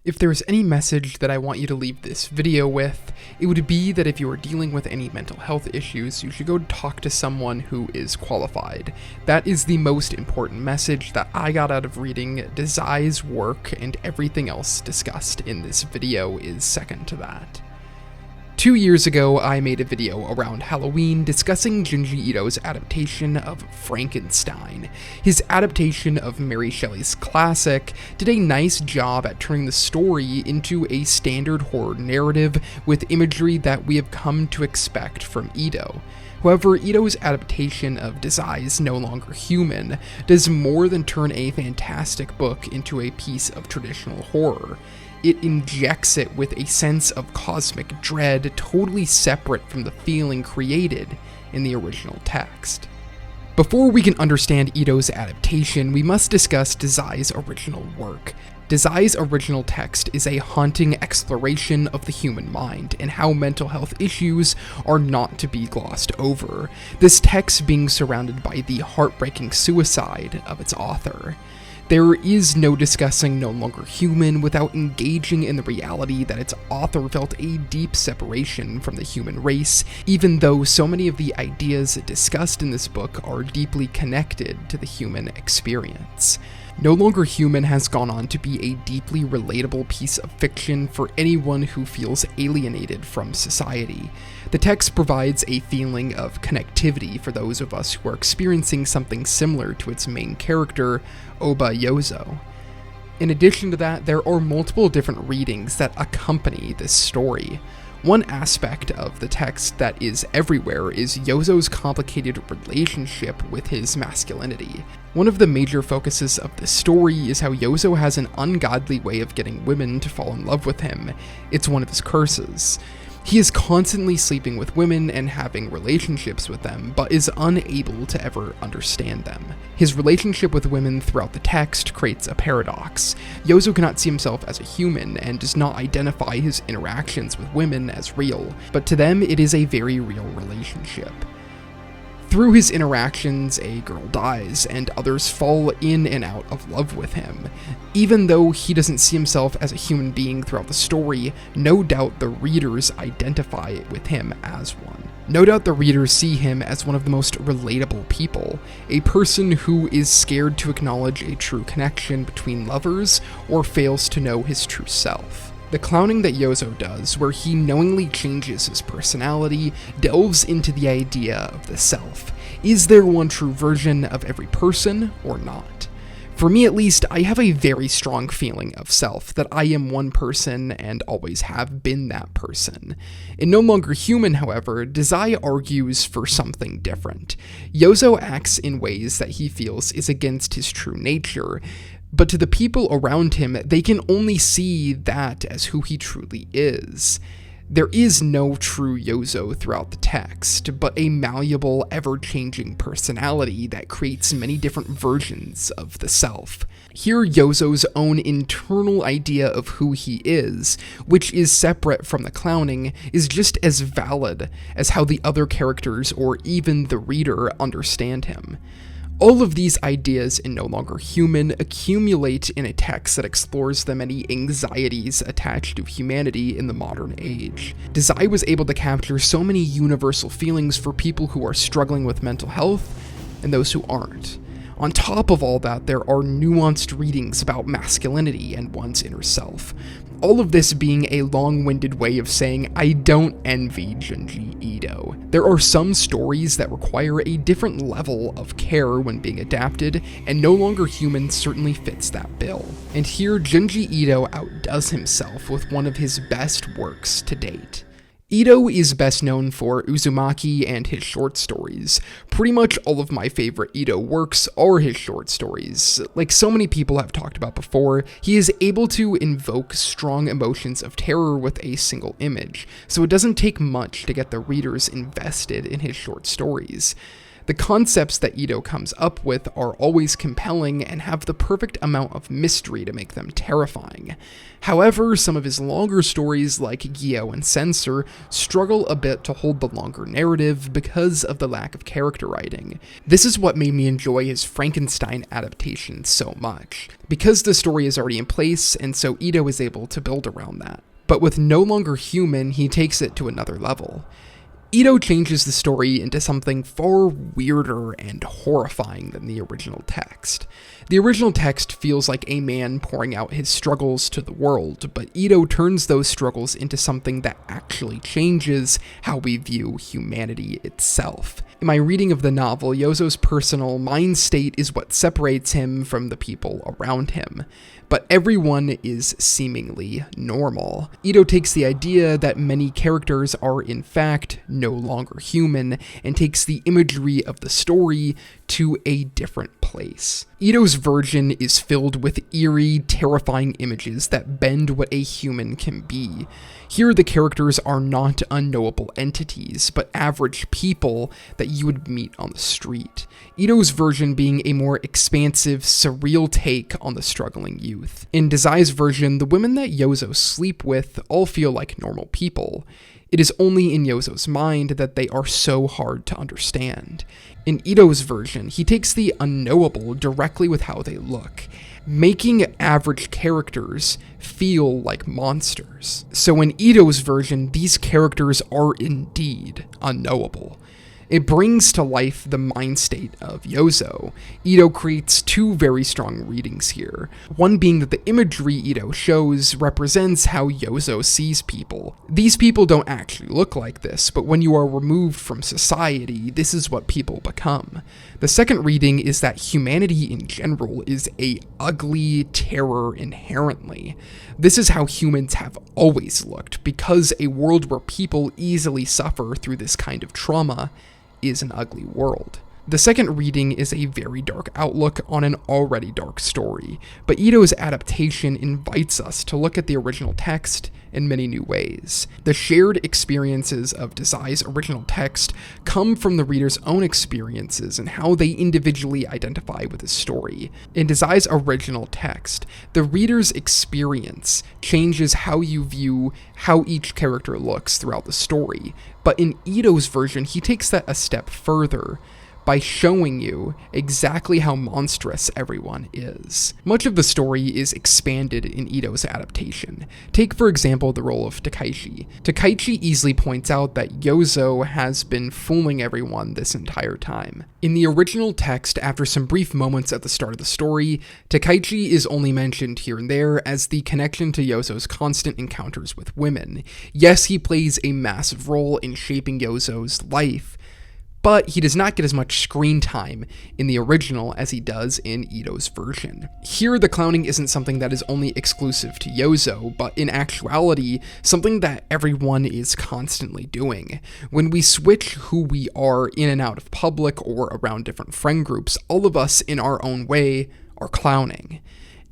If there's any message that I want you to leave this video with, it would be that if you are dealing with any mental health issues, you should go talk to someone who is qualified. That is the most important message that I got out of reading Dazai's work, and everything else discussed in this video is second to that. 2 years ago, I made a video around Halloween discussing Junji Ito's adaptation of Frankenstein. His adaptation of Mary Shelley's classic did a nice job at turning the story into a standard horror narrative with imagery that we have come to expect from Ito. However, Ito's adaptation of Dazai's No Longer Human does more than turn a fantastic book into a piece of traditional horror. It injects it with a sense of cosmic dread totally separate from the feeling created in the original text. Before we can understand Ito's adaptation, we must discuss Dazai's original work. Dazai's original text is a haunting exploration of the human mind and how mental health issues are not to be glossed over, this text being surrounded by the heartbreaking suicide of its author. There is no discussing No Longer Human without engaging in the reality that its author felt a deep separation from the human race, even though so many of the ideas discussed in this book are deeply connected to the human experience. No Longer Human has gone on to be a deeply relatable piece of fiction for anyone who feels alienated from society. The text provides a feeling of connectivity for those of us who are experiencing something similar to its main character, Oba Yozo. In addition to that, there are multiple different readings that accompany this story. One aspect of the text that is everywhere is Yozo's complicated relationship with his masculinity. One of the major focuses of the story is how Yozo has an ungodly way of getting women to fall in love with him. It's one of his curses. He is constantly sleeping with women and having relationships with them, but is unable to ever understand them. His relationship with women throughout the text creates a paradox. Yozo cannot see himself as a human and does not identify his interactions with women as real, but to them it is a very real relationship. Through his interactions, a girl dies, and others fall in and out of love with him. Even though he doesn't see himself as a human being throughout the story, no doubt the readers identify with him as one. No doubt the readers see him as one of the most relatable people, a person who is scared to acknowledge a true connection between lovers or fails to know his true self. The clowning that Yozo does, where he knowingly changes his personality, delves into the idea of the self. Is there one true version of every person, or not? For me at least, I have a very strong feeling of self, that I am one person and always have been that person. In No Longer Human, however, Dazai argues for something different. Yozo acts in ways that he feels is against his true nature, but to the people around him, they can only see that as who he truly is. There is no true Yozo throughout the text, but a malleable, ever-changing personality that creates many different versions of the self. Here, Yozo's own internal idea of who he is, which is separate from the clowning, is just as valid as how the other characters or even the reader understand him. All of these ideas in No Longer Human accumulate in a text that explores the many anxieties attached to humanity in the modern age. Dazai was able to capture so many universal feelings for people who are struggling with mental health and those who aren't. On top of all that, there are nuanced readings about masculinity and one's inner self. All of this being a long-winded way of saying I don't envy Junji Ito. There are some stories that require a different level of care when being adapted, and No Longer Human certainly fits that bill. And here, Junji Ito outdoes himself with one of his best works to date. Ito is best known for Uzumaki and his short stories. Pretty much all of my favorite Ito works are his short stories. Like so many people have talked about before, he is able to invoke strong emotions of terror with a single image, so it doesn't take much to get the readers invested in his short stories. The concepts that Ito comes up with are always compelling and have the perfect amount of mystery to make them terrifying. However, some of his longer stories like Gyo and Censor struggle a bit to hold the longer narrative because of the lack of character writing. This is what made me enjoy his Frankenstein adaptation so much, because the story is already in place and so Ito is able to build around that. But with No Longer Human, he takes it to another level. Ito changes the story into something far weirder and horrifying than the original text. The original text feels like a man pouring out his struggles to the world, but Ito turns those struggles into something that actually changes how we view humanity itself. In my reading of the novel, Yozo's personal mind state is what separates him from the people around him, but everyone is seemingly normal. Ito takes the idea that many characters are in fact no longer human and takes the imagery of the story to a different place. Ito's version is filled with eerie, terrifying images that bend what a human can be. Here, the characters are not unknowable entities, but average people that you would meet on the street. Ito's version being a more expansive, surreal take on the struggling youth. In Dazai's version, the women that Yozo sleep with all feel like normal people. It is only in Yozo's mind that they are so hard to understand. In Ito's version, he takes the unknowable directly with how they look, making average characters feel like monsters. So in Ito's version, these characters are indeed unknowable. It brings to life the mind state of Yozo. Ito creates two very strong readings here. One being that the imagery Ito shows represents how Yozo sees people. These people don't actually look like this, but when you are removed from society, this is what people become. The second reading is that humanity in general is a ugly terror inherently. This is how humans have always looked, because a world where people easily suffer through this kind of trauma is an ugly world. The second reading is a very dark outlook on an already dark story, but Ito's adaptation invites us to look at the original text in many new ways. The shared experiences of Dazai's original text come from the reader's own experiences and how they individually identify with the story. In Dazai's original text, the reader's experience changes how you view how each character looks throughout the story, but in Ito's version, he takes that a step further by showing you exactly how monstrous everyone is. Much of the story is expanded in Ito's adaptation. Take, for example, the role of Takaichi. Takaichi easily points out that Yozo has been fooling everyone this entire time. In the original text, after some brief moments at the start of the story, Takaichi is only mentioned here and there as the connection to Yozo's constant encounters with women. Yes, he plays a massive role in shaping Yozo's life, but he does not get as much screen time in the original as he does in Ito's version. Here, the clowning isn't something that is only exclusive to Yozo, but in actuality, something that everyone is constantly doing. When we switch who we are in and out of public or around different friend groups, all of us in our own way are clowning.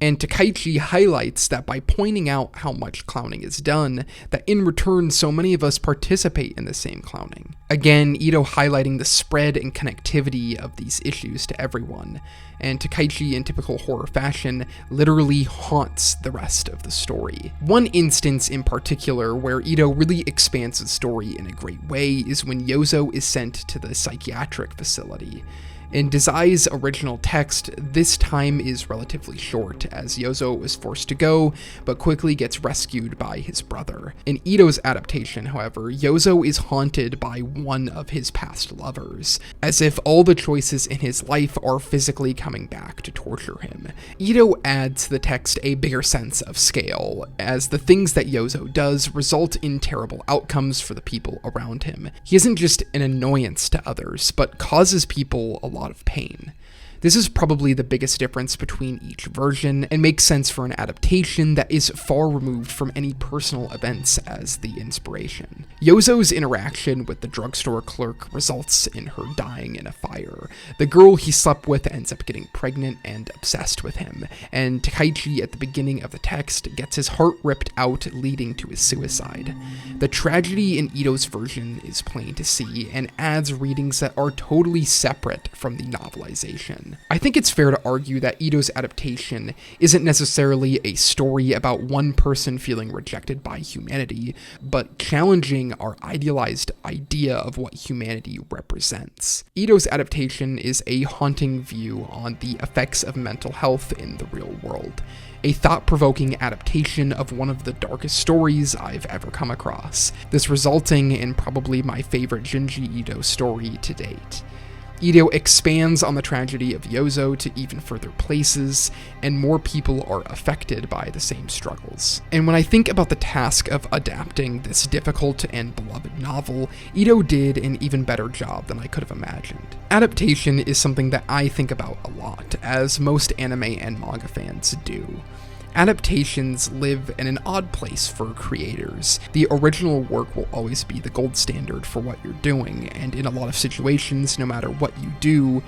And Takaichi highlights that by pointing out how much clowning is done, that in return so many of us participate in the same clowning. Again, Ito highlighting the spread and connectivity of these issues to everyone, and Takaichi in typical horror fashion literally haunts the rest of the story. One instance in particular where Ito really expands the story in a great way is when Yozo is sent to the psychiatric facility. In Dazai's original text, this time is relatively short, as Yozo is forced to go, but quickly gets rescued by his brother. In Ito's adaptation, however, Yozo is haunted by one of his past lovers, as if all the choices in his life are physically coming back to torture him. Ito adds to the text a bigger sense of scale, as the things that Yozo does result in terrible outcomes for the people around him. He isn't just an annoyance to others, but causes people a lot of pain. This is probably the biggest difference between each version, and makes sense for an adaptation that is far removed from any personal events as the inspiration. Yozo's interaction with the drugstore clerk results in her dying in a fire. The girl he slept with ends up getting pregnant and obsessed with him, and Takaichi at the beginning of the text gets his heart ripped out, leading to his suicide. The tragedy in Ito's version is plain to see, and adds readings that are totally separate from the novelization. I think it's fair to argue that Ito's adaptation isn't necessarily a story about one person feeling rejected by humanity, but challenging our idealized idea of what humanity represents. Ito's adaptation is a haunting view on the effects of mental health in the real world, a thought-provoking adaptation of one of the darkest stories I've ever come across, this resulting in probably my favorite Junji Ito story to date. Ito expands on the tragedy of Yozo to even further places, and more people are affected by the same struggles. And when I think about the task of adapting this difficult and beloved novel, Ito did an even better job than I could have imagined. Adaptation is something that I think about a lot, as most anime and manga fans do. Adaptations live in an odd place for creators. The original work will always be the gold standard for what you're doing, and in a lot of situations, no matter what you do,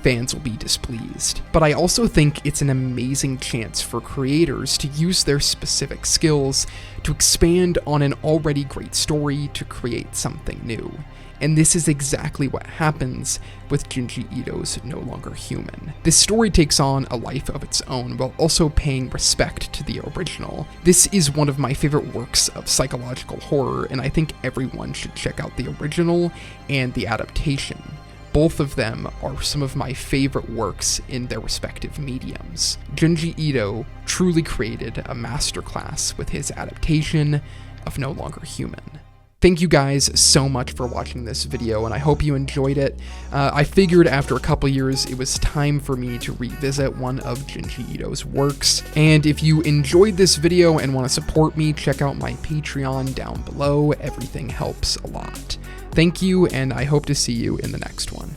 fans will be displeased. But I also think it's an amazing chance for creators to use their specific skills to expand on an already great story to create something new. And this is exactly what happens with Junji Ito's No Longer Human. This story takes on a life of its own while also paying respect to the original. This is one of my favorite works of psychological horror, and I think everyone should check out the original and the adaptation. Both of them are some of my favorite works in their respective mediums. Junji Ito truly created a masterclass with his adaptation of No Longer Human. Thank you guys so much for watching this video, and I hope you enjoyed it. I figured after a couple years it was time for me to revisit one of Junji Ito's works. And if you enjoyed this video and want to support me, check out my Patreon down below. Everything helps a lot. Thank you, and I hope to see you in the next one.